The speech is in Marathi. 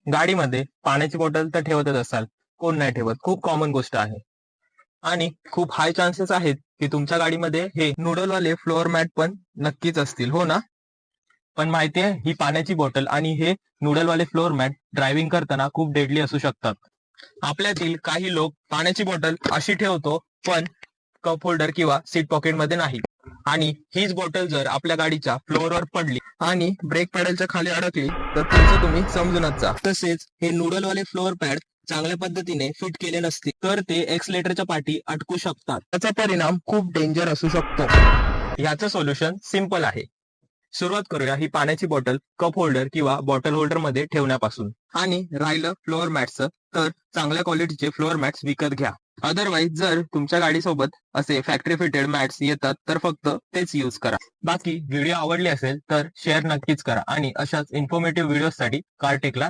गाडीमध्ये पाण्याची बॉटल तर ठेवतच असाल, कोण नाही ठेवत, खूप कॉमन गोष्ट आहे. आणि खूप हाय चान्सेस आहेत की तुमच्या गाडीमध्ये हे नूडलवाले फ्लोअर मॅट पण नक्कीच असतील, हो ना? पण माहितीये ही पाण्याची बॉटल आणि हे नूडलवाले फ्लोअर मॅट ड्रायव्हिंग करताना खूप डेडली असू शकतात. आपल्यातील काही लोक पाण्याची बॉटल अशी ठेवतो, पण कप होल्डर किंवा सीट पॉकेटमध्ये नाही. आणि हीच बॉटल जर आपल्या गाडीच्या फ्लोअरवर पडली आणि ब्रेक पॅडलच्या खाली अडकली तर तुमचं तुम्ही समजूनच जा. तसेच हे नूडलवाले फ्लोअर पॅड चांगल्या पद्धतीने फिट केले नसतील तर ते एक्सलेटरच्या पाठी अटकू शकतात. त्याचा परिणाम खूप डेंजर असू शकतो. याचं सोल्युशन सिंपल आहे. सुरुवात करूया ही पाण्याची बॉटल कप होल्डर किंवा बॉटल होल्डर मध्ये ठेवण्यापासून. आणि राहिलं फ्लोअर मॅटचं, तर चांगल्या क्वालिटीचे फ्लोअर मॅट्स विकत घ्या. अदरवाईज जर तुमच्या गाडीसोबत असे फॅक्टरी फिटेड मॅट्स येतात तर फक्त तेच यूज करा. बाकी व्हिडिओ आवडली असेल तर शेअर नक्कीच करा आणि अशाच इन्फॉर्मेटिव्ह व्हिडिओसाठी कार्टेकला